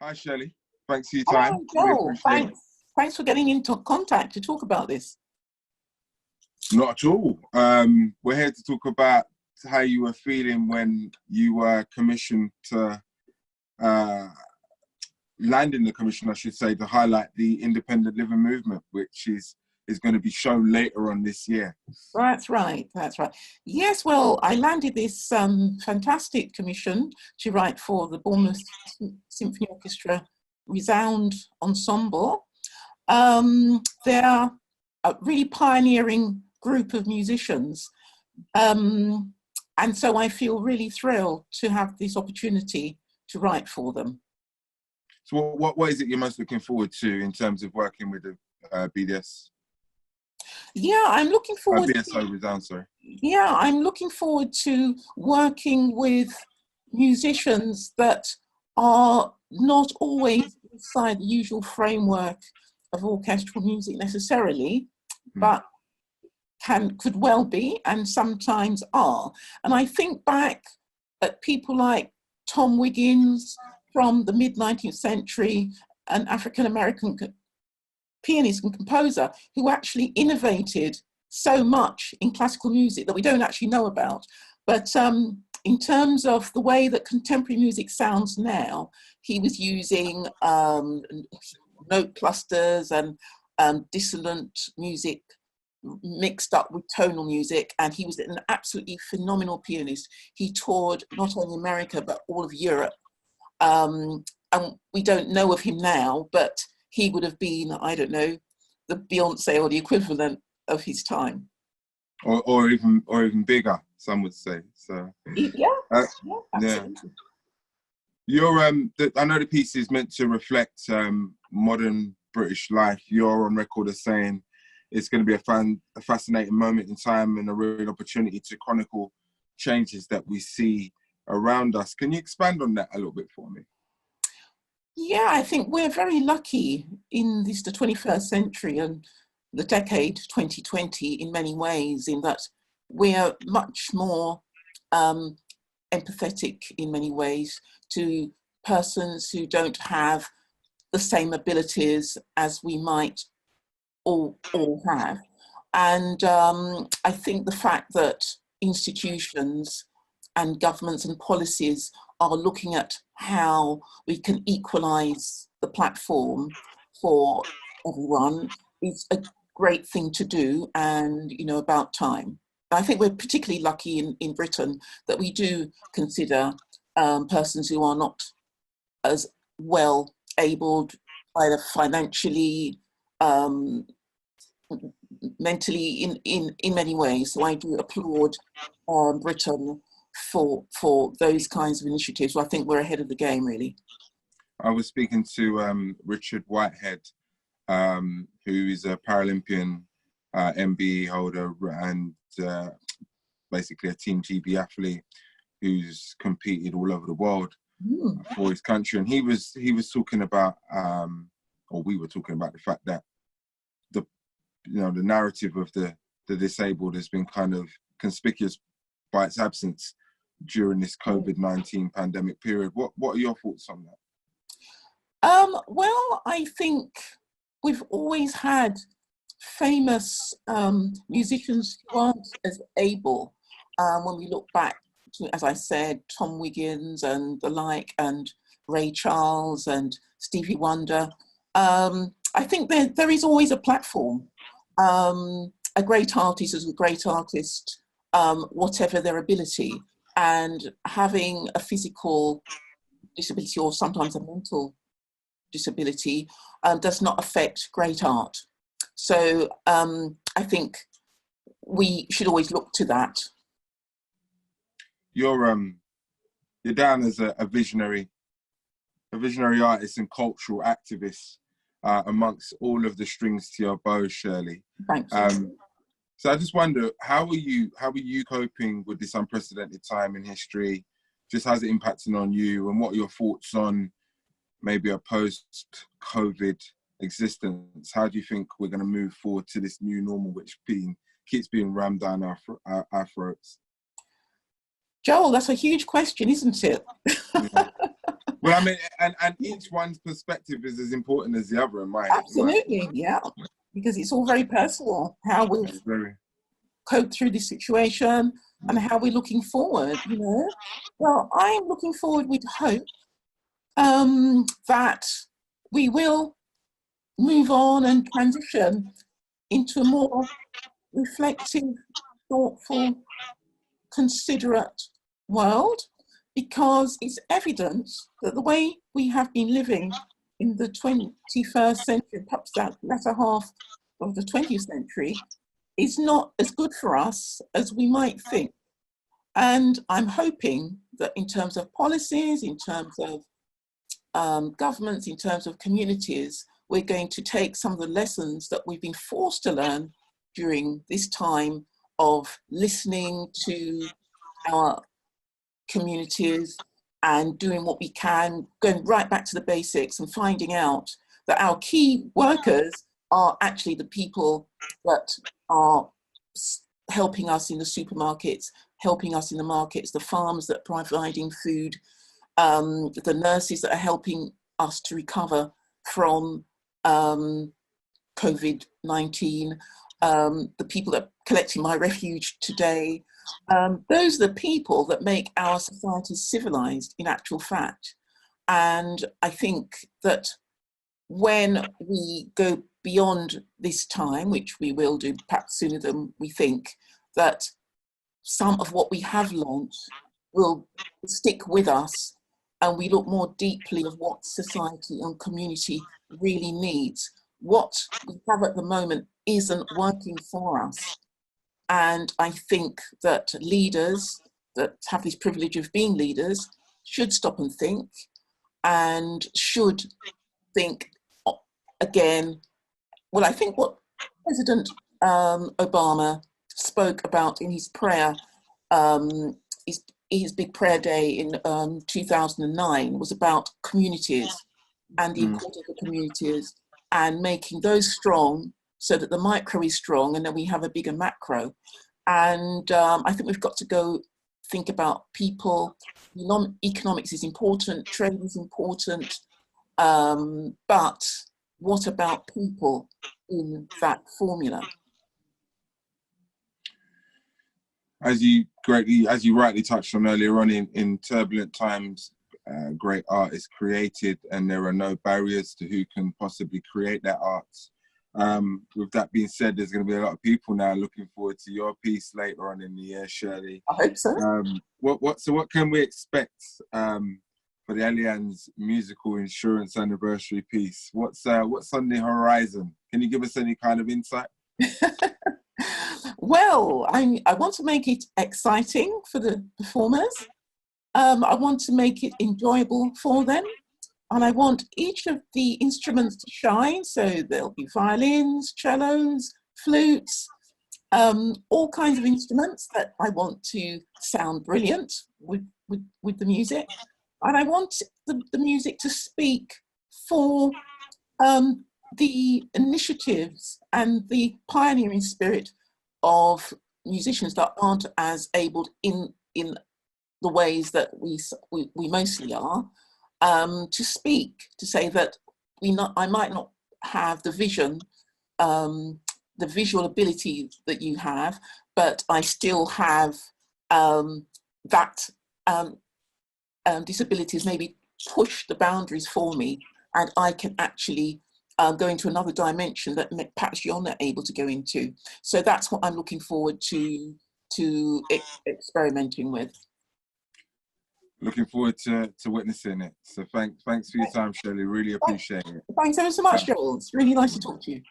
Hi, Shirley. Thanks for your time. Hello, Really Joel. appreciate it. Thanks for getting into contact to talk about this. Not at all. We're here to talk about how you were feeling when you were commissioned to land in the commission, I should say, to highlight the independent living movement, which is going to be shown later on this year. That's right. That's right. Yes, well, I landed this fantastic commission to write for the Bournemouth Symphony Orchestra Resound Ensemble. They're a really pioneering group of musicians. And so I feel really thrilled to have this opportunity to write for them. So what is it you're most looking forward to in terms of working with the BDS? Yeah, I'm looking forward BSO Resound, sorry. Yeah, I'm looking forward to working with musicians that are not always inside the usual framework of orchestral music necessarily, but could well be and sometimes are. And I think back at people like Tom Wiggins from the mid-19th century, an African-American pianist and composer who actually innovated so much in classical music that we don't actually know about. But in terms of the way that contemporary music sounds now, he was using note clusters and dissonant music mixed up with tonal music, and he was an absolutely phenomenal pianist. He toured not only America but all of Europe, and we don't know of him now, but he would have been, I don't know, the Beyonce or the equivalent of his time, or even bigger, some would say. So yeah, absolutely. You're I know the piece is meant to reflect modern British life. You're on record as saying it's going to be a fascinating moment in time and a real opportunity to chronicle changes that we see around us. Can you expand on that a little bit for me? Yeah, I think we're very lucky in the 21st century and the decade 2020 in many ways, in that we're much more empathetic in many ways to persons who don't have the same abilities as we might all have. And I think the fact that institutions and governments and policies are looking at how we can equalise the platform for everyone is a great thing to do, and about time. I think we're particularly lucky in Britain that we do consider persons who are not as well abled, either financially, mentally, in many ways. So I do applaud Britain for those kinds of initiatives. So I think we're ahead of the game, really. I was speaking to Richard Whitehead, who is a Paralympian MBE holder and basically a Team GB athlete who's competed all over the world for his country. And he was talking about, or we were talking about the fact that the narrative of the disabled has been kind of conspicuous by its absence during this COVID-19 pandemic period. What are your thoughts on that? Well, I think we've always had famous musicians who aren't as able. When we look back to, as I said, Tom Wiggins and the like, and Ray Charles and Stevie Wonder, I think there is always a platform. A great artist is a great artist, whatever their ability, and having a physical disability or sometimes a mental disability does not affect great art. So I think we should always look to that. You're down as a visionary artist and cultural activist amongst all of the strings to your bow, Shirley. Thank you. So I just wonder, how are you coping with this unprecedented time in history? Just how's it impacting on you, and what are your thoughts on maybe a post-COVID existence? How do you think we're going to move forward to this new normal, which keeps being rammed down our throats? Joel, that's a huge question, isn't it? Yeah. Well, I mean, and each one's perspective is as important as the other in my head. Absolutely, yeah, because it's all very personal, how we've coped through this situation and how we're looking forward, you know. Well, I'm looking forward with hope that we will move on and transition into a more reflective, thoughtful, considerate world, because it's evident that the way we have been living in the 21st century, perhaps that latter half of the 20th century, is not as good for us as we might think. And I'm hoping that in terms of policies, in terms of governments, in terms of communities, we're going to take some of the lessons that we've been forced to learn during this time of listening to our communities and doing what we can, going right back to the basics and finding out that our key workers are actually the people that are helping us in the supermarkets, helping us in the markets, the farms that are providing food, the nurses that are helping us to recover from COVID-19, the people that are collecting my refuge today. Those are the people that make our society civilized in actual fact. And I think that when we go beyond this time, which we will do perhaps sooner than we think, that some of what we have learned will stick with us, and we look more deeply at what society and community really needs. What we have at the moment isn't working for us. And I think that leaders that have this privilege of being leaders should stop and should think again. Well, I think what President Obama spoke about in his prayer, his big prayer day in 2009 was about communities and the importance of communities and making those strong so that the micro is strong and then we have a bigger macro. And I think we've got to go think about people. Economics is important, trade is important, but what about people in that formula? As you rightly touched on earlier on, in turbulent times, great art is created, and there are no barriers to who can possibly create that art. With that being said, there's going to be a lot of people now looking forward to your piece later on in the year, Shirley. I hope so. What can we expect for the Allianz musical insurance anniversary piece? What's on the horizon? Can you give us any kind of insight? Well, I want to make it exciting for the performers. I want to make it enjoyable for them. And I want each of the instruments to shine. So there'll be violins, cellos, flutes, all kinds of instruments that I want to sound brilliant with the music. And I want the music to speak for the initiatives and the pioneering spirit of musicians that aren't as able in the ways that we mostly are, to speak, to say that I might not have the vision, the visual ability that you have, but I still have that disabilities maybe push the boundaries for me, and I can actually go into another dimension that perhaps you're not able to go into. So that's what I'm looking forward to experimenting with. Looking forward to witnessing it. So thanks for your time, Shirley. Really appreciate it. Thanks ever so much, Joel. It's really nice to talk to you.